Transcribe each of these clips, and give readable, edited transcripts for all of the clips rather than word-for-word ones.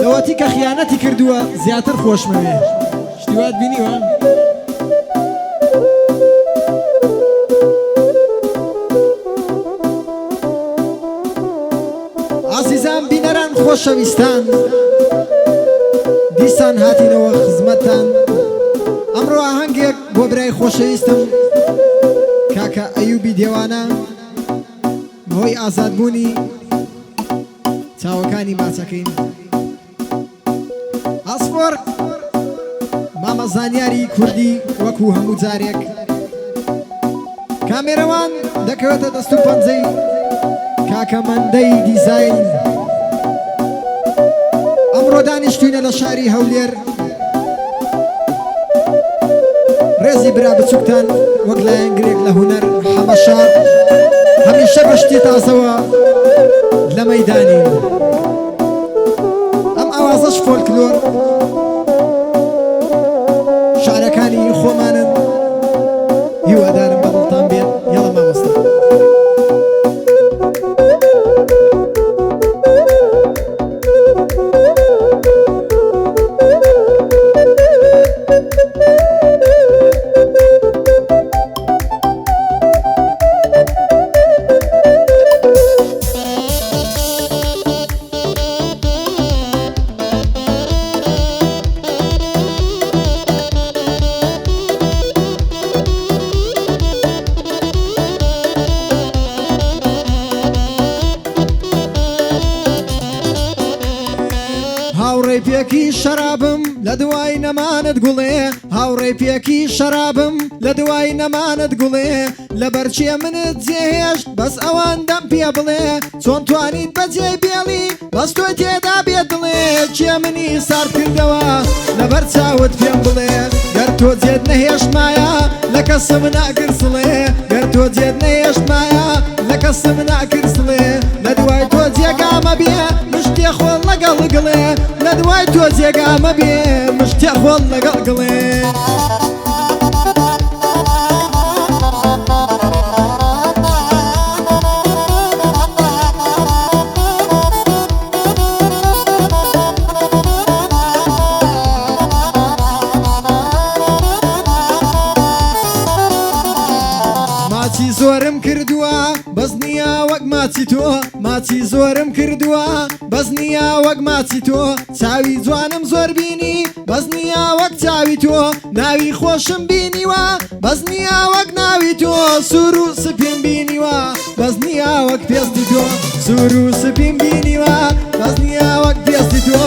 لەوەتی کە خیانەتی کردووە زیاتر خۆشمەوێ شتیوات بینیوە عزیزان بینەران خۆشەویستان دیسان هاتینەوە خزمەتتان ئەمڕۆ ئاهەنگێک بۆ برای خۆشەویستم کاکە ئەیوبی دێوانە بەهۆی ئازادبوونی چاوەکانی ماچەکەین ئاسپۆر مامە زانیاری کوردی وەکو هەموو جارێک کامێرەوان دەکەوێتە دەست و پەنجەی کاکەمەندەی دیزاین ئەمڕۆ دانیشتوینە لە شاری هەولێر ڕێزی برا بچووکتان وەک لایەنگرێک لە هونەر هەمیشە بەشتی تازەوە لە مەیدانی ئەم ئاوازەش فۆلکلۆر شارەکانی خۆمانن هیوادارم بەدڵتان بێت یاڵە مامۆستا هاوڕێی پێکی شەرابم لە دوای نەمانت گوڵێ هاوڕێی پێکی شەرابم لە دوای نەمانت گوڵێ لە بەرچیە منت جێهێشت بەس ئەوان دەم پێ بڵێ چۆن توانیت بەجێ بێڵی بەس تۆ تێدا بێت دڵێ چێ منی سار کردەوە لەبەر چاوت پێم بڵێ گەر تۆ جێت نەهێشتمایە لە کەسم ناگرسڵێ گەر تۆ جێت نەهێشتمایە لە کەسم ناگرسڵێ لە دوای تۆ جێگامە بێ مشتێ خۆڵ لەگەڵ گڵێ لە دوای تۆ جێگامە بێ مشتێ خۆڵ لەگەڵ گڵێ ماچی زۆرم کردووە بەس نییە وەک ماچی تۆ ماچی زۆرم کردووە بەس نییە وەک ماچی تۆ چاوی جوانم زۆر بینی بەس نییە وەک چاوی تۆ ناوی خۆشم بینیوە بەس نییە وەک ناوی تۆ سوور و سپیم بینیوە بەس نییە وەک پێستی تۆ سوور و سپیم بینیوە بەس نییە وەک پێستی تۆ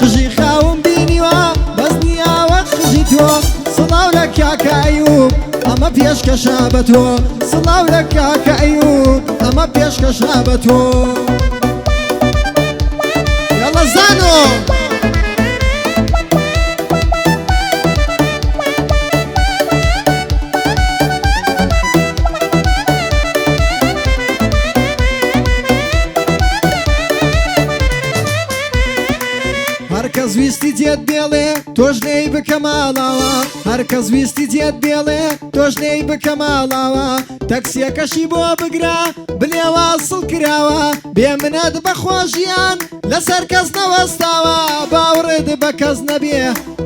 قژی خاوم بینیوە بەس نییە وەک قژی تۆ سڵاو لە کاکە ئەیوب ئەمە پێشکەشە بە تۆ سڵاو لە کاکە ئەیوب ئەمە پێشکەشە بە تۆ یاڵە زانۆ هەرکەس ویستی جێت بێڵێ تۆش لێی بکە ماڵاوە هەرکەس ویستی جێت بێڵێ تۆش لێی بکە ماڵاوە تەکسیەکەشی بۆ بگرا بلێ واصڵ کراوە بێ منەت بەخۆشیان لەسەر کەس نەوەستاوە باوڕێت بە کەس نەبێ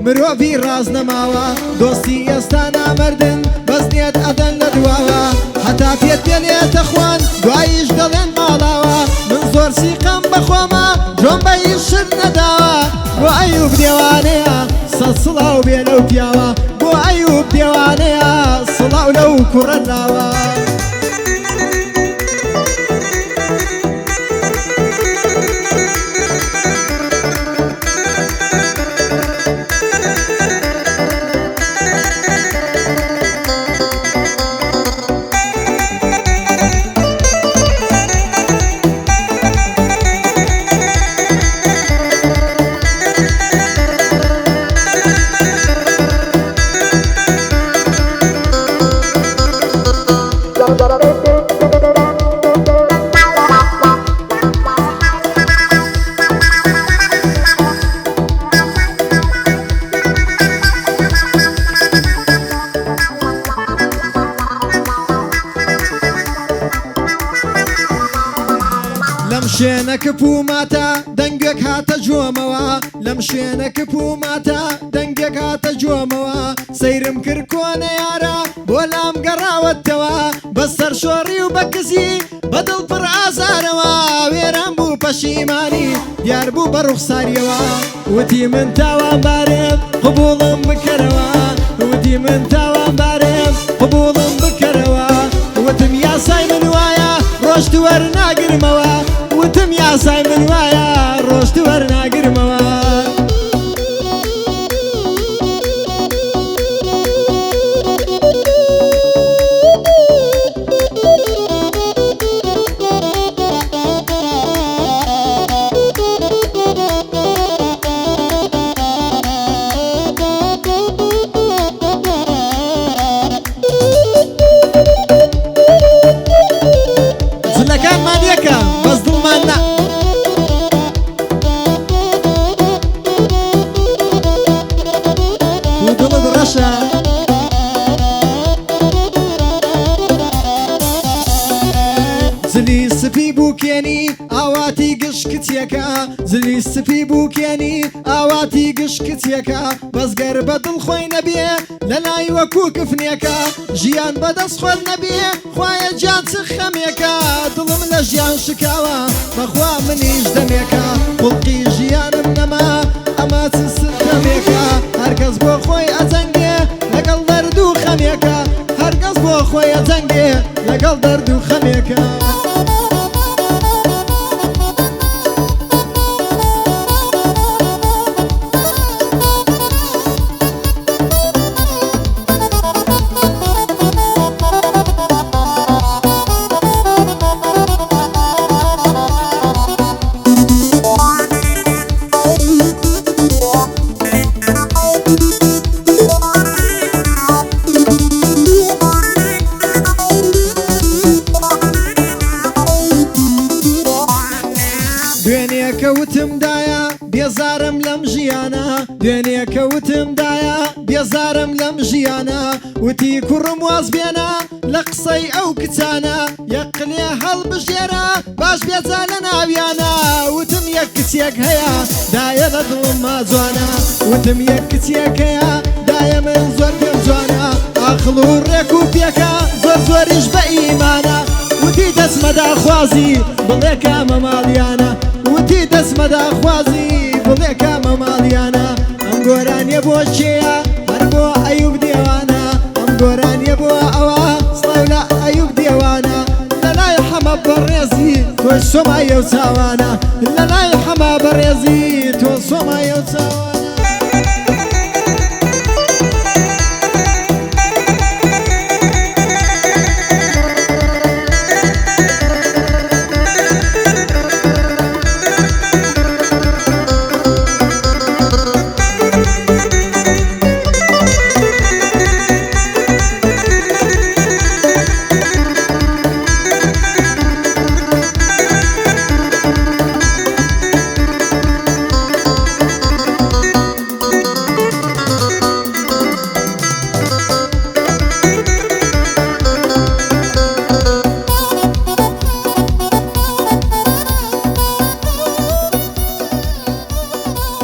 مرۆڤی ڕاز نەماوە دۆستی ئێستا نامەردن بەس نێت ئەدەن لە دواوە هەتا پێت پێلێتە خوان دواییش دەڵێن ماڵاوە من زۆر سیقەم بەخۆمە جۆم بەهیچ شت نەداوە بۆ ئەیوب دێوانەیە سەد سڵاو بێ لەو پیاوە بۆ ئەیوب دێوانەیە سڵاو لەو کوڕە ناوە شوێنە کپوماتە دەنگێک هاتە جۆمەوە لەم شوێنە کپوماتە دەنگێک هاتە جۆمەوە سەیرم کرد کۆنە یارە بۆ لام گەڕاوەتەوە بەسەر شۆڕی و بە کزی بەدڵ پڕ ئازارەوە وێران بوو پەشیمانی دیار بوو بە ڕوخساریەوە وتی من تاوانبارم قبوڵم بکەرەوە وتی من تاوانبارم قبوڵم بکەرەوە وتم یاسای من وایە ڕۆژت وەرناگرمەوە وتم یاسای من وایە ڕۆژت وەرناگرمەوە جلەکانمان یەکە بەس دڵمان نا و دڵت ڕەشە زلی سپی بووکێنی ئاواتی گشت کچیەکە زلی سپی بووکێنی ئاواتی گشت کچیەکە بەزگەر بە دڵ خۆی نەبێ لە لای وەکوو کفنێکە ژیان بەدەست خۆت نەبێ خوایە گیان چ خەمێکە دڵم لە ژیان شکاوە بەخوا منیش دەمێکە خوڵقی ژیانم نەما ئەمە چ سدەمێکە هەرکەس بۆ خۆی ئەجەنگێ لەگەڵ دەرد و خەمێکە هەرکەس بۆ خۆی ئەجەنگێ لەگەڵ دەرد و خەمێکە دوێنێکەوتمدایە بێزارم لەم ژیانە دوێنێکەوتمدایە بێزارم لەم ژیانە وتی کوڕم واز بێنە لە قسەی ئەو کچانە یەقلێ هەڵبژێرە باش بێجا لە ناویانە وتم یەک کچێک هەیە دایە لە دڵم ماجوانە وتم یەک کچێک هەیە دایە من زۆر پێم جوانە ئاخڵ و ڕێک و پێکە زۆر زۆریش بە ئیمانە وتی دەسمەدا خوازی بڵێ کامە ماڵیانە وتی دەسمەدا خوازی بڵێ کامە ماڵیانە ئەم گۆرانیە بۆ چێە هەر بۆ ئەیوب دێوانە ئەم گۆرانیە بۆ ئەوە سڵاو لە ئەیوب دێوانە لە لای حەمە بەڕێزی تۆ سۆمایە و چاوانە لە لای حەمە بەڕێزی تۆ سۆمایە و چاوانە